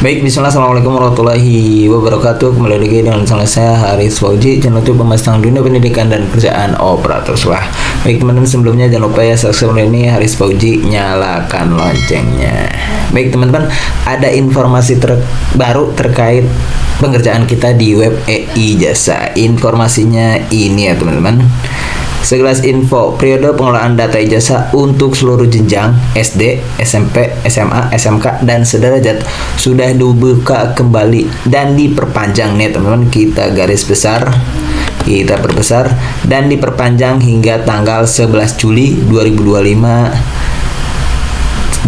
Baik, bismillah, assalamualaikum warahmatullahi wabarakatuh. Kembali lagi dengan channel saya Haris Fauji, channel YouTube membahas tentang dunia pendidikan dan kerjaan operator sekolah. Baik teman-teman, sebelumnya jangan lupa ya subscribe ini Haris Fauji, nyalakan loncengnya. Baik teman-teman, ada informasi baru terkait pengerjaan kita di web e-ijazah. Informasinya ini ya teman-teman. Segelas info, periode pengelolaan data ijazah untuk seluruh jenjang SD, SMP, SMA, SMK, dan sederajat sudah dibuka kembali dan diperpanjang nih teman-teman. Kita garis besar, kita perbesar dan diperpanjang hingga tanggal 11 Juli 2025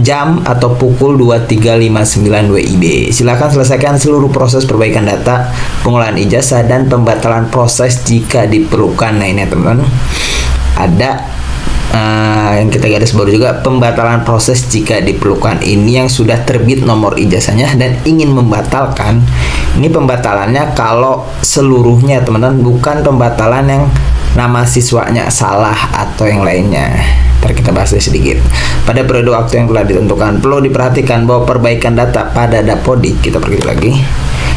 jam atau pukul 23.59 WIB. Silakan selesaikan seluruh proses perbaikan data, pengelolaan ijazah, dan pembatalan proses jika diperlukan. Nah ini ya teman-teman, ada yang kita garis baru juga, pembatalan proses jika diperlukan. Ini yang sudah terbit nomor ijazahnya dan ingin membatalkan. Ini pembatalannya kalau seluruhnya teman-teman, bukan pembatalan yang nama siswanya salah atau yang lainnya. Ntar kita bahas sedikit. Pada periode waktu yang telah ditentukan, perlu diperhatikan bahwa perbaikan data pada Dapodik, kita pergi lagi,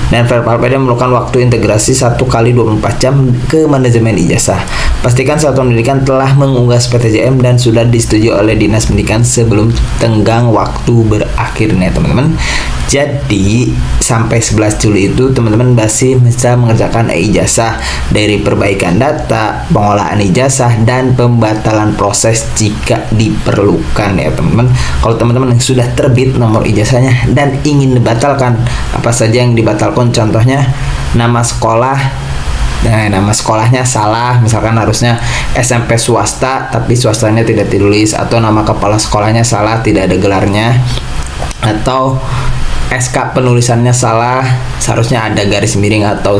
dan Verpalpeda memerlukan waktu integrasi 1 kali 24 jam ke manajemen ijazah. Pastikan satuan pendidikan telah mengunggah PTJM dan sudah disetujui oleh Dinas Pendidikan sebelum tenggang waktu berakhir nih teman-teman. Jadi sampai 11 Juli itu teman-teman masih bisa mengerjakan e-ijazah dari perbaikan data, pengolahan ijazah, dan pembatalan proses jika diperlukan ya teman-teman. Kalau teman-teman yang sudah terbit nomor ijazahnya dan ingin dibatalkan, apa saja yang dibatalkan? Contohnya nama sekolah. Nah, nama sekolahnya salah, misalkan harusnya SMP swasta tapi swastanya tidak ditulis, atau nama kepala sekolahnya salah, tidak ada gelarnya, atau SK penulisannya salah, seharusnya ada garis miring atau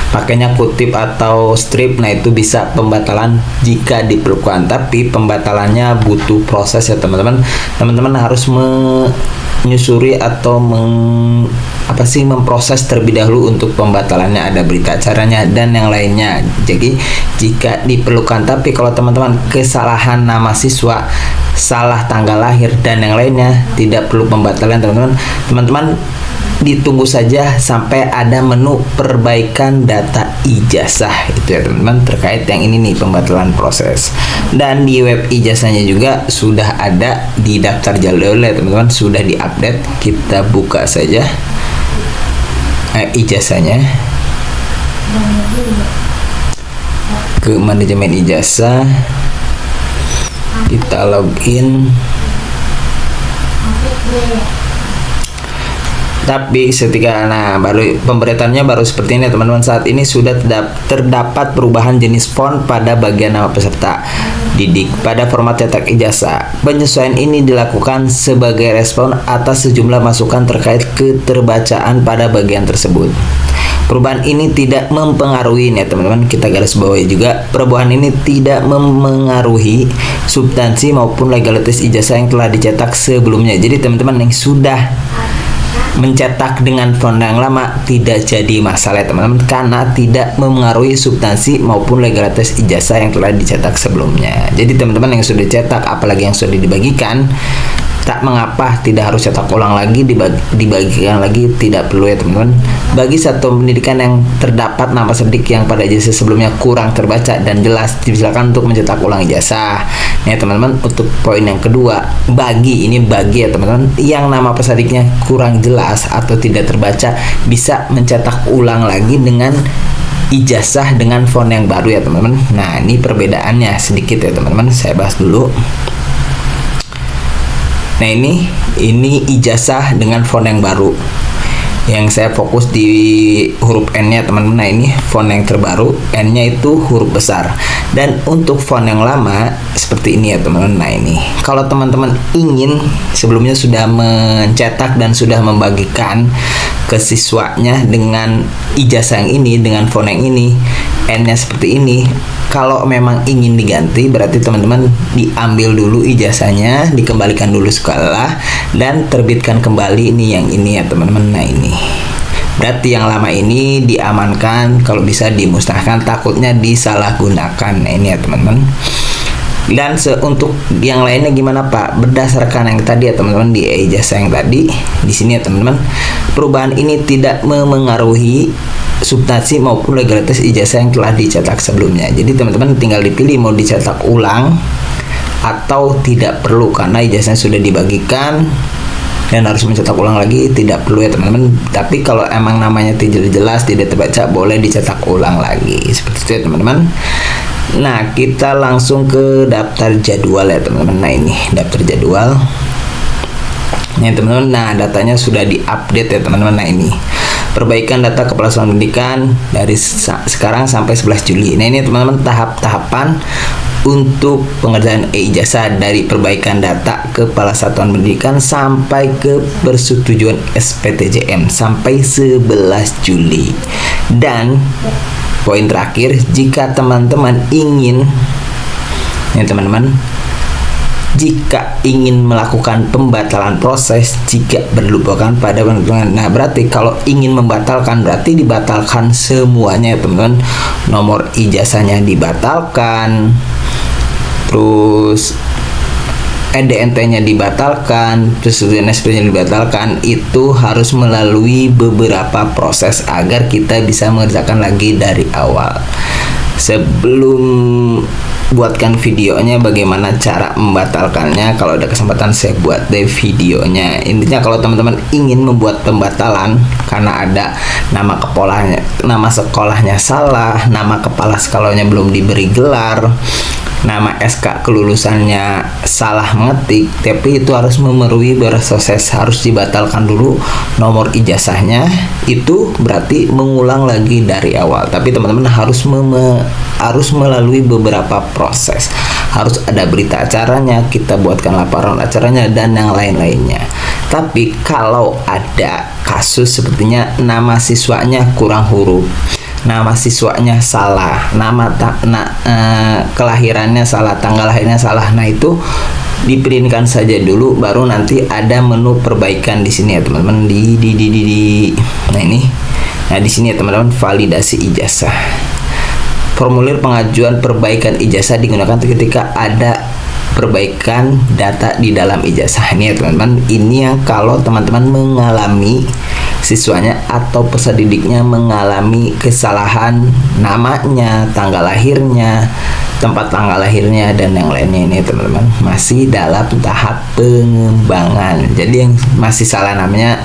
pakainya kutip atau strip. Nah itu bisa pembatalan jika diperlukan, tapi pembatalannya butuh proses ya teman-teman. Teman-teman harus menyusuri atau memproses terlebih dahulu untuk pembatalannya, ada berita acaranya dan yang lainnya. Jadi jika diperlukan, tapi kalau teman-teman kesalahan nama siswa, salah tanggal lahir dan yang lainnya, tidak perlu pembatalan teman-teman. Teman-teman ditunggu saja sampai ada menu perbaikan data ijazah itu ya teman-teman, terkait yang ini nih, pembatalan proses. Dan di web ijazahnya juga sudah ada di daftar jalur ya teman-teman, sudah diupdate. Kita buka saja ijazahnya ke manajemen ijazah, kita login. Tapi baru pemberitaannya baru seperti ini teman-teman. Saat ini sudah terdapat perubahan jenis font pada bagian nama peserta didik pada format cetak ijazah. Penyesuaian ini dilakukan sebagai respon atas sejumlah masukan terkait keterbacaan pada bagian tersebut. Perubahan ini tidak mempengaruhi ya teman-teman, kita garis bawahi juga, perubahan ini tidak mempengaruhi substansi maupun legalitas ijazah yang telah dicetak sebelumnya. Jadi teman-teman yang sudah mencetak dengan font yang lama tidak jadi masalah ya teman-teman, karena tidak mempengaruhi substansi maupun legalitas ijazah yang telah dicetak sebelumnya. Jadi teman-teman yang sudah cetak, apalagi yang sudah dibagikan, tak mengapa, tidak harus cetak ulang lagi, dibagikan lagi, tidak perlu ya teman-teman. Bagi satuan pendidikan yang terdapat nama sedik yang pada ijazah sebelumnya kurang terbaca dan jelas, disilakan untuk mencetak ulang ijazah. Nah teman-teman, untuk poin yang kedua, bagi ya teman-teman, yang nama pesadiknya kurang jelas atau tidak terbaca, bisa mencetak ulang lagi dengan ijazah dengan font yang baru ya teman-teman. Nah ini perbedaannya sedikit ya teman-teman, saya bahas dulu. Nah ini ijazah dengan font yang baru, yang saya fokus di huruf N-nya teman-teman. Nah ini font yang terbaru, N-nya itu huruf besar. Dan untuk font yang lama seperti ini ya teman-teman. Nah ini kalau teman-teman ingin, sebelumnya sudah mencetak dan sudah membagikan ke siswanya dengan ijazah yang ini, dengan font yang ini, N-nya seperti ini. Kalau memang ingin diganti, berarti teman-teman diambil dulu ijazahnya, dikembalikan dulu sekolah, dan terbitkan kembali ini yang ini ya teman-teman. Nah ini berarti yang lama ini diamankan, kalau bisa dimusnahkan, takutnya disalahgunakan. Nah ini ya teman-teman. Dan untuk yang lainnya gimana Pak? Berdasarkan yang tadi ya teman-teman, di ijazah yang tadi di sini ya teman-teman, perubahan ini tidak memengaruhi substansi maupun legalitas ijazah yang telah dicetak sebelumnya. Jadi teman-teman tinggal dipilih mau dicetak ulang atau tidak perlu, karena ijazahnya sudah dibagikan dan harus mencetak ulang lagi tidak perlu ya teman-teman. Tapi kalau emang namanya tidak jelas, tidak terbaca, boleh dicetak ulang lagi, seperti itu ya teman-teman. Nah, kita langsung ke daftar jadwal ya teman-teman. Nah, ini daftar jadwal. Nah, teman-teman, nah datanya sudah diupdate ya teman-teman. Nah, ini perbaikan data Kepala Satuan Pendidikan dari sekarang sampai 11 Juli. Nah, ini teman-teman tahap-tahapan untuk pengerjaan e-ijazah dari perbaikan data Kepala Satuan Pendidikan sampai ke persetujuan SPTJM sampai 11 Juli. Dan poin terakhir, jika teman-teman ingin ya teman-teman, jika ingin melakukan pembatalan proses jika berlupakan pada penentuan. Nah, berarti kalau ingin membatalkan berarti dibatalkan semuanya ya teman-teman. Nomor ijazahnya dibatalkan, terus EDNT-nya dibatalkan, persetujuan SPTJM dibatalkan. Itu harus melalui beberapa proses agar kita bisa mengerjakan lagi dari awal. Sebelum buatkan videonya bagaimana cara membatalkannya, kalau ada kesempatan saya buat deh videonya. Intinya kalau teman-teman ingin membuat pembatalan karena ada nama sekolahnya salah, nama kepala sekolahnya belum diberi gelar, nama SK kelulusannya salah mengetik, tapi itu harus memenuhi proses, harus dibatalkan dulu nomor ijazahnya. Itu berarti mengulang lagi dari awal. Tapi teman-teman harus melalui beberapa proses. Harus ada berita acaranya, kita buatkan laporan acaranya, dan yang lain-lainnya. Tapi kalau ada kasus sepertinya nama siswanya kurang huruf, nama siswanya salah, kelahirannya salah, tanggal lahirnya salah, nah itu diprintkan saja dulu, baru nanti ada menu perbaikan di sini ya teman-teman. Nah ini, nah di sini ya teman-teman, validasi ijazah. Formulir pengajuan perbaikan ijazah digunakan ketika ada perbaikan data di dalam ijazah. Ini ya teman-teman, ini yang kalau teman-teman mengalami, siswanya atau peserta didiknya mengalami kesalahan namanya, tanggal lahirnya, tempat tanggal lahirnya, dan yang lainnya, ini teman-teman masih dalam tahap pengembangan. Jadi yang masih salah namanya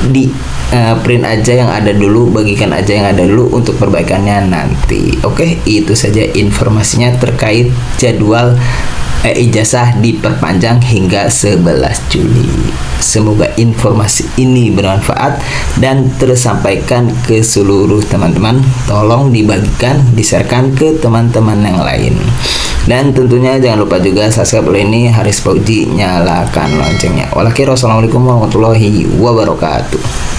di print aja yang ada dulu, bagikan aja yang ada dulu untuk perbaikannya nanti. Oke, itu saja informasinya terkait jadwal ijazah diperpanjang hingga 11 Juli. Semoga informasi ini bermanfaat dan tersampaikan ke seluruh teman-teman. Tolong dibagikan, di-sharekan ke teman-teman yang lain. Dan tentunya jangan lupa juga subscribe ini Haris Fauji, nyalakan loncengnya. Wassalamualaikum warahmatullahi wabarakatuh.